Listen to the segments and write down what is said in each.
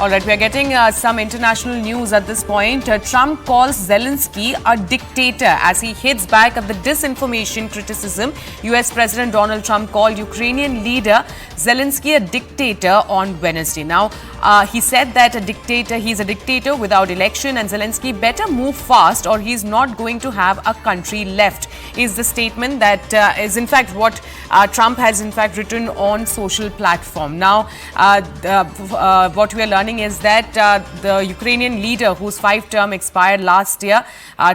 All right, we are getting some international news at this point. Trump calls Zelensky a dictator as he hits back at the disinformation criticism. US President Donald Trump called Ukrainian leader Zelensky a dictator on Wednesday. Now, he said that he's a dictator without election, and Zelensky better move fast or he's not going to have a country left, is the statement that is in fact what Trump has in fact written on social platform. Now, what we are learning is that the Ukrainian leader whose 5th term expired last year,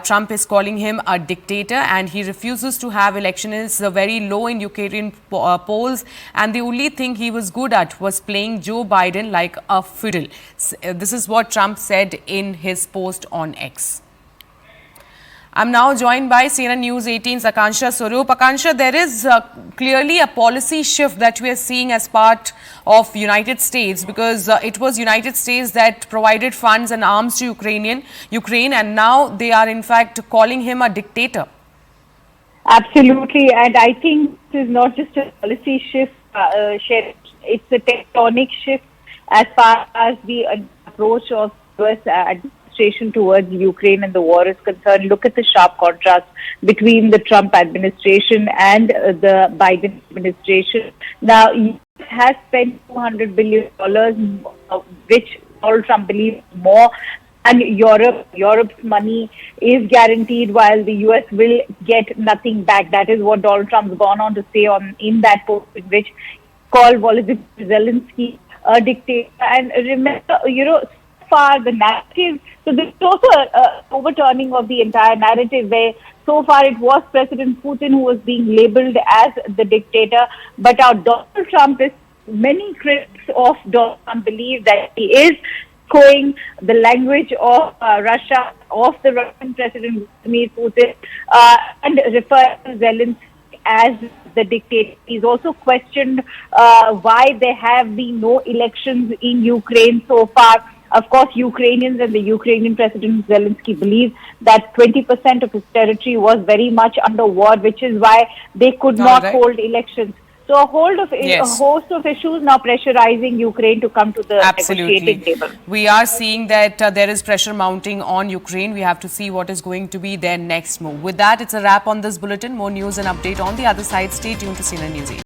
Trump is calling him a dictator, and he refuses to have elections. Very low in Ukrainian polls, and the only thing he was good at was playing Joe Biden like a fiddle. This is what Trump said in his post on X. I'm now joined by CNN News 18's Akansha Swaroop. Akansha, there is clearly a policy shift that we are seeing as part of United States, because it was United States that provided funds and arms to Ukraine, and now they are in fact calling him a dictator. Absolutely, and I think this is not just a policy shift, it's a tectonic shift as far as the approach of US administration towards Ukraine and the war is concerned. Look at the sharp contrast between the Trump administration and the Biden administration. Now, US has spent $200 billion, which Donald Trump believes more, and Europe's money is guaranteed while the US will get nothing back. That is what Donald Trump's gone on to say in that post, in which called Volodymyr Zelensky a dictator. And remember, so far the narrative, so this is also an overturning of the entire narrative, where so far it was President Putin who was being labeled as the dictator, but now Donald Trump many critics of Donald Trump believe that he is echoing the language of Russia, of the Russian President Vladimir Putin, and refer to Zelensky as the dictator. He's also questioned why there have been no elections in Ukraine so far. Of course, Ukrainians and the Ukrainian President Zelensky believe that 20% of his territory was very much under war, which is why they could not hold elections. So a host of issues now pressurizing Ukraine to come to the negotiating table. We are seeing that there is pressure mounting on Ukraine. We have to see what is going to be their next move. With that, it's a wrap on this bulletin. More news and update on the other side. Stay tuned to CNN News 18.